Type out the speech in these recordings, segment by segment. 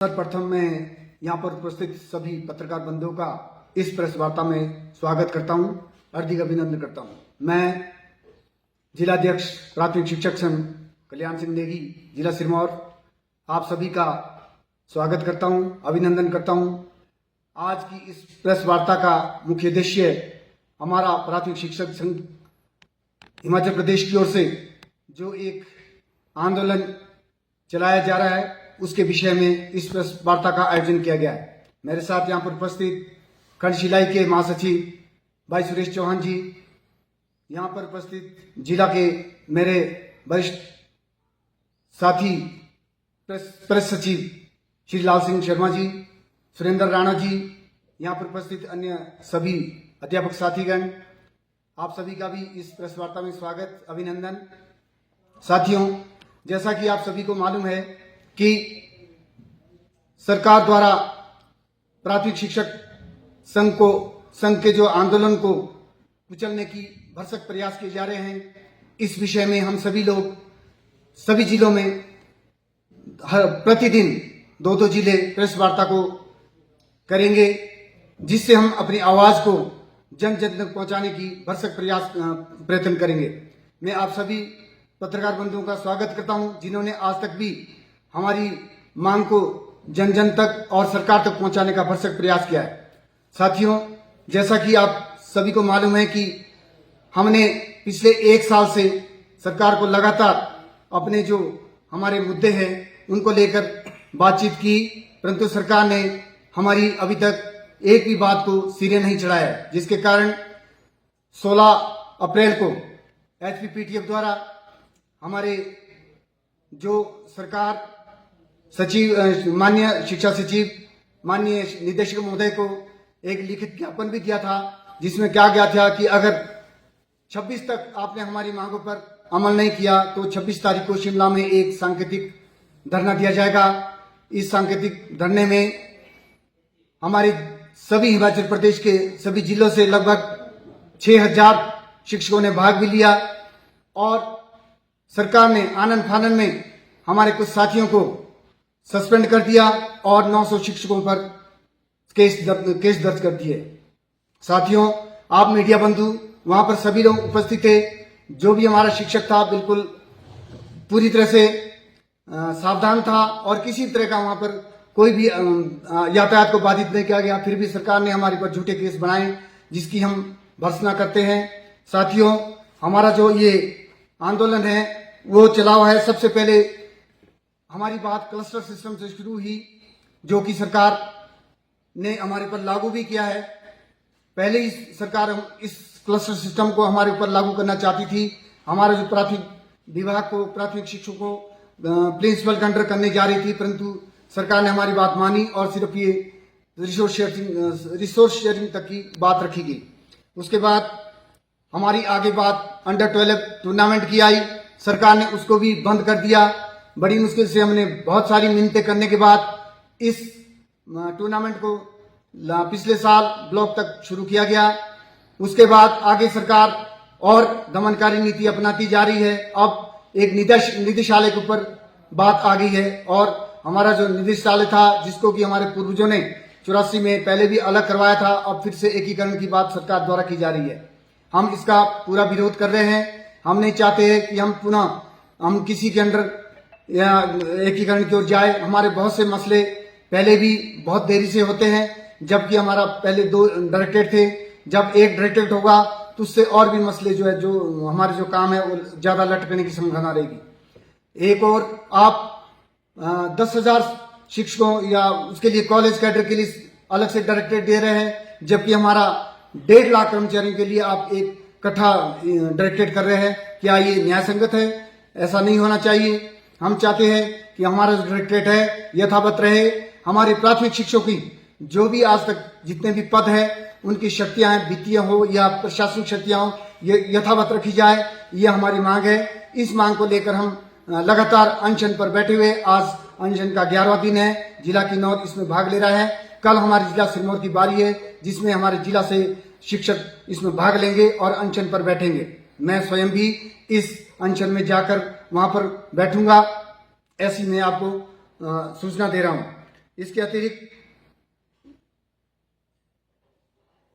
सर्वप्रथम मैं यहाँ पर उपस्थित सभी पत्रकार बंधुओं का इस प्रेस वार्ता में स्वागत करता हूँ, हार्दिक अभिनंदन करता हूँ। मैं जिलाध्यक्ष प्राथमिक शिक्षक संघ कल्याण सिंह नेगी, जिला सिरमौर, आप सभी का स्वागत करता हूँ, अभिनंदन करता हूँ। आज की इस प्रेस वार्ता का मुख्य उद्देश्य हमारा प्राथमिक शिक्षक संघ हिमाचल प्रदेश की ओर से जो एक आंदोलन चलाया जा रहा है उसके विषय में इस प्रेस वार्ता का आयोजन किया गया है। मेरे साथ यहाँ पर उपस्थित खंड शिलाई के महासचिव भाई सुरेश चौहान जी, यहाँ पर उपस्थित जिला के मेरे वरिष्ठ साथी प्रेस सचिव श्री लाल सिंह शर्मा जी, सुरेंद्र राणा जी, यहाँ पर उपस्थित अन्य सभी अध्यापक साथीगण, आप सभी का भी इस प्रेस वार्ता में स्वागत, अभिनंदन। साथियों, जैसा कि आप सभी को मालूम है कि सरकार द्वारा प्राथमिक शिक्षक संघ के जो आंदोलन को कुचलने की भरसक प्रयास किए जा रहे हैं, इस विषय में हम सभी लोग सभी जिलों में प्रतिदिन दो जिले प्रेस वार्ता को करेंगे, जिससे हम अपनी आवाज को जन जन तक पहुंचाने की भरसक प्रयत्न करेंगे। मैं आप सभी पत्रकार बंधुओं का स्वागत करता हूं, जिन्होंने आज तक भी हमारी मांग को जन जन तक और सरकार तक पहुंचाने का भरसक प्रयास किया है। साथियों, जैसा कि आप सभी को मालूम है कि हमने पिछले एक साल से सरकार को लगातार अपने जो हमारे मुद्दे हैं उनको लेकर बातचीत की, परंतु सरकार ने हमारी अभी तक एक भी बात को सिरे नहीं चढ़ाया है, जिसके कारण 16 अप्रैल को एचपीपीटीएफ द्वारा हमारे जो सरकार सचिव, माननीय शिक्षा सचिव, माननीय निदेशक महोदय को एक लिखित ज्ञापन भी दिया था, जिसमें क्या गया था कि अगर 26 तक आपने हमारी मांगों पर अमल नहीं किया तो 26 तारीख को शिमला में एक सांकेतिक धरना दिया जाएगा। इस सांकेतिक धरने में हमारे सभी हिमाचल प्रदेश के सभी जिलों से लगभग 6000 शिक्षकों ने भाग भी लिया और सरकार ने आनन फानन में हमारे कुछ साथियों को सस्पेंड कर दिया और 900 शिक्षकों पर केस दर्ज कर दिए। साथियों, आप मीडिया बंधु वहां पर सभी लोग उपस्थित थे। जो भी हमारा शिक्षक था बिल्कुल पूरी तरह से सावधान था और किसी तरह का वहां पर कोई भी यातायात को बाधित नहीं किया गया। फिर भी सरकार ने हमारे पर झूठे केस बनाए, जिसकी हम भर्त्सना करते हैं। साथियों, हमारा जो ये आंदोलन है वो चला हुआ है। सबसे पहले हमारी बात क्लस्टर सिस्टम से शुरू हुई, जो कि सरकार ने हमारे पर लागू भी किया है। पहले ही सरकार इस क्लस्टर सिस्टम को हमारे ऊपर लागू करना चाहती थी। हमारा जो प्राथमिक विभाग को, प्राथमिक शिक्षकों को प्रिंसिपल के अंडर करने जा रही थी, परंतु सरकार ने हमारी बात मानी और सिर्फ ये रिसोर्स शेयरिंग तक की बात रखी गई। उसके बाद हमारी आगे बात अंडर 12 टूर्नामेंट की आई, सरकार ने उसको भी बंद कर दिया। बड़ी मुश्किल से हमने बहुत सारी मिन्नतें करने के बाद इस टूर्नामेंट को पिछले साल ब्लॉक तक शुरू किया गया। उसके बाद आगे सरकार और दमनकारी नीति अपनाती जा रही है। अब एक निदेशालय के ऊपर बात आ गई है और हमारा जो निदेशालय था, जिसको कि हमारे पूर्वजों ने 84 में पहले भी अलग करवाया था, अब फिर से एकीकरण की बात सरकार द्वारा की जा रही है। हम इसका पूरा विरोध कर रहे हैं। हम नहीं चाहते हैं कि हम किसी के अंडर या एकीकरण की ओर जाए। हमारे बहुत से मसले पहले भी बहुत देरी से होते हैं, जबकि हमारा पहले 2 डायरेक्टरेट थे। जब एक डायरेक्टरेट होगा तो उससे और भी मसले जो है, जो हमारे जो काम है वो ज्यादा लटकने की संभावना रहेगी। एक और आप 10,000 शिक्षकों या उसके लिए कॉलेज कैडर के लिए अलग से डायरेक्टरेट दे रहे हैं, जबकि हमारा 1.5 लाख कर्मचारियों के लिए आप एक इकट्ठा डायरेक्टरेट कर रहे हैं। क्या ये न्याय संगत है? ऐसा नहीं होना चाहिए। हम चाहते हैं कि हमारा जो डायरेक्टरेट है यथावत रहे। हमारे प्राथमिक शिक्षकों की जो भी आज तक जितने भी पद है, उनकी शक्तियां वित्तीय हो या प्रशासनिक शक्तियां हो, ये यथावत रखी जाए, ये हमारी मांग है। इस मांग को लेकर हम लगातार अनशन पर बैठे हुए, आज अनशन का 11वां दिन है। जिला किन्नौर इसमें भाग ले रहा है। कल हमारी जिला सिरमौर की बारी है, जिसमें हमारे जिला से शिक्षक इसमें भाग लेंगे और अनशन पर बैठेंगे। मैं स्वयं भी इस अनशन में जाकर वहां पर बैठूंगा, ऐसी मैं आपको सूचना दे रहा हूं। इसके अतिरिक्त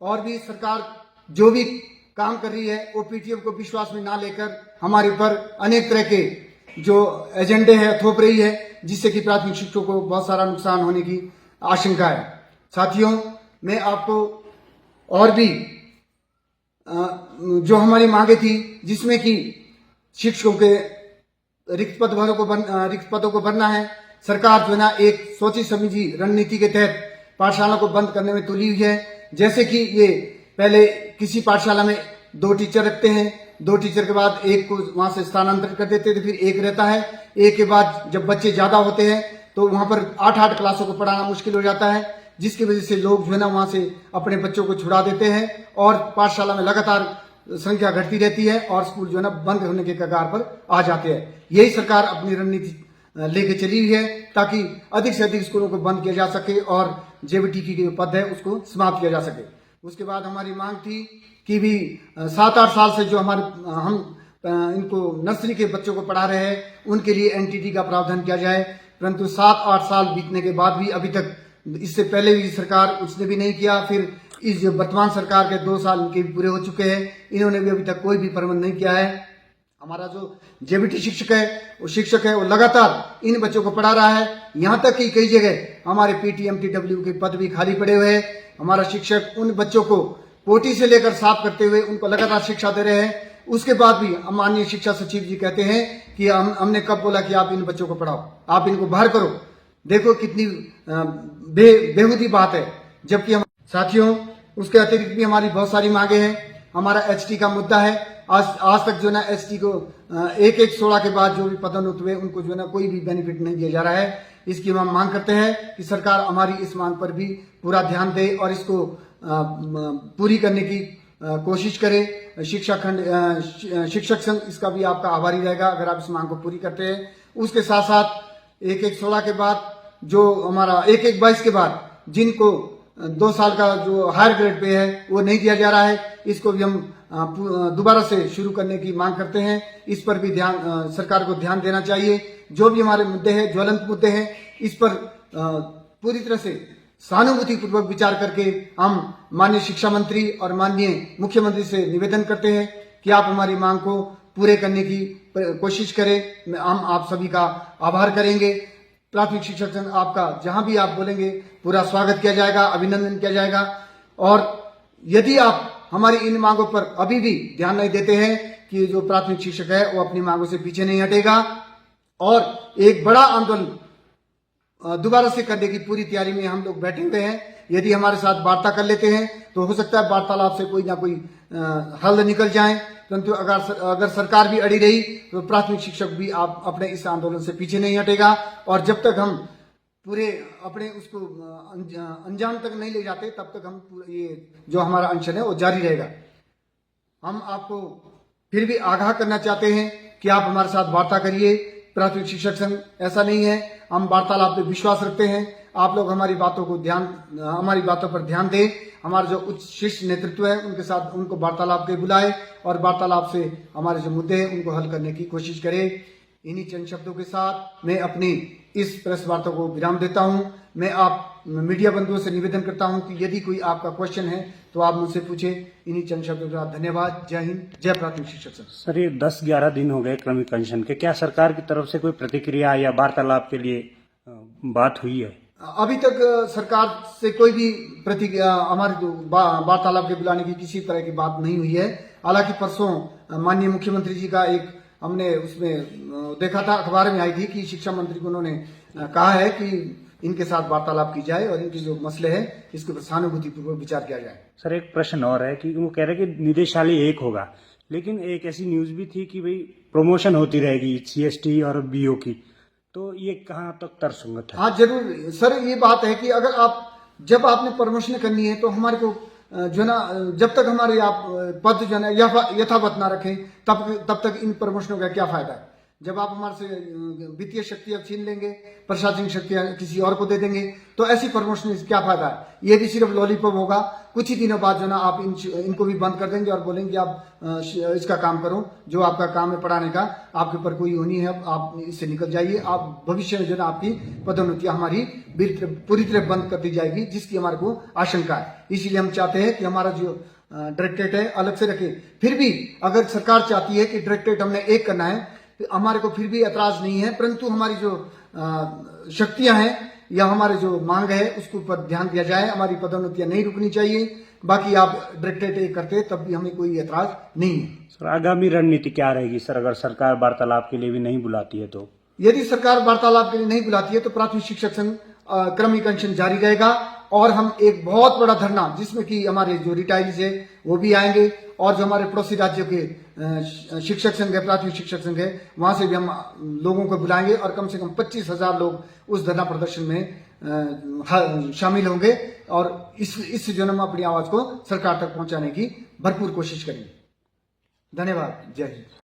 और भी सरकार जो भी काम कर रही है वो पीटीएम को विश्वास में ना लेकर हमारे ऊपर अनेक तरह के जो एजेंडे हैं थोप रही है, जिससे कि प्राथमिक शिक्षकों को बहुत सारा नुकसान होने की आशंका है। साथियों, मैं आपको और भी जो हमारी मांगे थी, जिसमें कि शिक्षकों के रिक्त पदों को भरना है, सरकार जो है ना एक सोची समझी रणनीति के तहत पाठशाला को बंद करने में तुली हुई है। जैसे कि ये पहले किसी पाठशाला में 2 टीचर रखते हैं, 2 टीचर के बाद एक को वहां से स्थानांतरित कर देते थे, फिर एक रहता है। एक के बाद जब बच्चे ज्यादा होते हैं तो वहां पर 8-8 क्लासों को पढ़ाना मुश्किल हो जाता है, जिसकी वजह से लोग जो है ना वहां से अपने बच्चों को छुड़ा देते हैं और पाठशाला में लगातार संख्या घटती रहती है और स्कूल जो है ना बंद होने के कगार पर आ जाते हैं। यही सरकार अपनी रणनीति लेके चली हुई है ताकि अधिक से अधिक स्कूलों को बंद किया जा सके और जेबीटी की जो पद है उसको समाप्त किया जा सके। उसके बाद हमारी मांग थी कि भी 7-8 साल से जो हम इनको नर्सरी के बच्चों को पढ़ा रहे हैं उनके लिए एनटीटी का प्रावधान किया जाए, परंतु 7-8 साल बीतने के बाद भी अभी तक, इससे पहले भी सरकार उसने भी नहीं किया, फिर इस वर्तमान सरकार के 2 साल इनके भी पूरे हो चुके हैं, इन्होंने भी अभी तक कोई भी प्रबंध नहीं किया है। हमारा जो जेबीटी शिक्षक है वो लगातार इन बच्चों को पढ़ा रहा है, यहाँ तक कि कई जगह हमारे पीटीएम टीडब्ल्यू के पद भी खाली पड़े हुए हैं। हमारा शिक्षक उन बच्चों को पोटी से लेकर साफ करते हुए उनको लगातार शिक्षा दे रहे हैं। उसके बाद भी माननीय शिक्षा सचिव जी कहते हैं कि हमने कब बोला कि आप इन बच्चों को पढ़ाओ, आप इनको बाहर करो। देखो कितनी बेहूदी बात है। जबकि हम साथियों, उसके अतिरिक्त भी हमारी बहुत सारी मांगे हैं। हमारा एचटी का मुद्दा है। आज तक जो ना एचटी को 1-1-16 के बाद जो भी पदोन्नत हुए उनको जो है ना कोई भी बेनिफिट नहीं दिया जा रहा है। इसकी हम मांग करते हैं कि सरकार हमारी इस मांग पर भी पूरा ध्यान दे और इसको पूरी करने की कोशिश करे। शिक्षक संघ इसका भी आपका आभारी रहेगा अगर आप इस मांग को पूरी करते हैं। उसके साथ साथ 1-1-16 के बाद जो हमारा 1-1-22 के बाद जिनको 2 साल का जो हायर ग्रेड पे है वो नहीं दिया जा रहा है, इसको भी हम दोबारा से शुरू करने की मांग करते हैं। इस पर भी सरकार को ध्यान देना चाहिए। जो भी हमारे मुद्दे हैं, ज्वलंत मुद्दे हैं, इस पर पूरी तरह से सहानुभूति पूर्वक विचार करके हम माननीय शिक्षा मंत्री और माननीय मुख्यमंत्री से निवेदन करते हैं कि आप हमारी मांग को पूरे करने की कोशिश करें। हम आप सभी का आभार करेंगे। प्राथमिक शिक्षक संघ आपका जहां भी आप बोलेंगे पूरा स्वागत किया जाएगा, अभिनंदन किया जाएगा। और यदि आप हमारी इन मांगों पर अभी भी ध्यान नहीं देते हैं कि जो प्राथमिक शिक्षक है वो अपनी मांगों से पीछे नहीं हटेगा और एक बड़ा आंदोलन दोबारा से करने की पूरी तैयारी में हम लोग बैठे हुए हैं। यदि हमारे साथ वार्ता कर लेते हैं तो हो सकता है वार्तालाप से कोई ना कोई हल निकल जाए, परंतु अगर सरकार भी अड़ी रही तो प्राथमिक शिक्षक भी आप अपने इस आंदोलन से पीछे नहीं हटेगा। और जब तक हम पूरे अपने उसको अंजाम तक नहीं ले जाते तब तक हम ये जो हमारा अनशन है वो जारी रहेगा। हम आपको फिर भी आगाह करना चाहते हैं कि आप हमारे साथ वार्ता करिए। प्राथमिक शिक्षक संघ ऐसा नहीं है, हम वार्तालाप पे विश्वास रखते हैं। आप लोग हमारी बातों पर ध्यान दें। हमारा जो उच्च शीर्ष नेतृत्व है उनके साथ उनको वार्तालाप के बुलाए और वार्तालाप से हमारे जो मुद्दे हैं उनको हल करने की कोशिश करें। इन्हीं चंद शब्दों के साथ मैं अपनी इस प्रेस वार्ता को विराम देता हूं। मैं आप मीडिया बंधुओं से निवेदन करता हूं कि यदि कोई आपका क्वेश्चन है तो आप मुझसे पूछें। इन्हीं चंद शब्दों के साथ धन्यवाद। जय हिंद, जय प्राथमिक शिक्षक संघ। सर, ये 10-11 दिन हो गए क्रमिक अनशन के, क्या सरकार की तरफ से कोई प्रतिक्रिया या वार्तालाप के लिए बात हुई है? अभी तक सरकार से कोई भी प्रतिक्रिया हमारी वार्तालाप के बुलाने की किसी तरह की बात नहीं हुई है। हालांकि परसों माननीय मुख्यमंत्री जी का एक हमने उसमें देखा था, अखबार में आई थी कि शिक्षा मंत्री को उन्होंने कहा है कि इनके साथ वार्तालाप की जाए और इनके जो मसले हैं इसके ऊपर सहानुभूतिपूर्वक विचार किया जाए। सर, एक प्रश्न और है कि वो कह रहे हैं कि निदेशालय एक होगा, लेकिन एक ऐसी न्यूज भी थी कि भाई प्रमोशन होती रहेगी सीएसटी और बीओ की, तो ये कहाँ तक तर्कसंगत है? हाँ जरूर सर, ये बात है कि अगर जब आपने प्रमोशन करनी है तो हमारे को जो ना जब तक हमारे आप पद जो है ना यथावत ना रखें तब तक इन प्रमोशनों का क्या फायदा है। जब आप हमारे से वित्तीय शक्तियां छीन लेंगे, प्रशासनिक शक्तियां किसी और को दे देंगे, तो ऐसी प्रमोशन से क्या फायदा है। ये भी सिर्फ लॉलीपॉप होगा। कुछ ही दिनों बाद जो ना आप इनको भी बंद कर देंगे और बोलेंगे आप इसका काम करो, जो आपका काम है पढ़ाने का, आपके ऊपर कोई होनी है, आप इससे निकल जाइए। आप भविष्य में जो ना आपकी पदोन्नतियां हमारी पूरी तरह बंद कर दी जाएगी, जिसकी हमारे को आशंका है। इसीलिए हम चाहते हैं कि हमारा जो डायरेक्टरेट है अलग से रखे। फिर भी अगर सरकार चाहती है कि डायरेक्टरेट हमने एक करना है, तो हमारे को फिर भी ऐतराज नहीं है, परंतु हमारी जो शक्तियां हैं या हमारे जो मांग है उसके ऊपर ध्यान दिया जाए। हमारी पदोन्नतियां नहीं रुकनी चाहिए। बाकी आप डायरेक्टरेट एक करते तब भी हमें कोई ऐतराज नहीं है। सर आगामी रणनीति क्या रहेगी सर, अगर सरकार वार्तालाप के लिए भी नहीं बुलाती है तो? यदि सरकार वार्तालाप के लिए नहीं बुलाती है तो प्राथमिक शिक्षक संघ क्रमिक अनशन जारी रहेगा, और हम एक बहुत बड़ा धरना, जिसमें कि हमारे जो रिटायरीज है वो भी आएंगे, और जो हमारे पड़ोसी राज्यों के शिक्षक संघ है, प्राथमिक शिक्षक संघ है, वहां से भी हम लोगों को बुलाएंगे, और कम से कम 25,000 लोग उस धरना प्रदर्शन में शामिल होंगे, और इस जो हम अपनी आवाज को सरकार तक पहुंचाने की भरपूर कोशिश करेंगे। धन्यवाद। जय हिंद।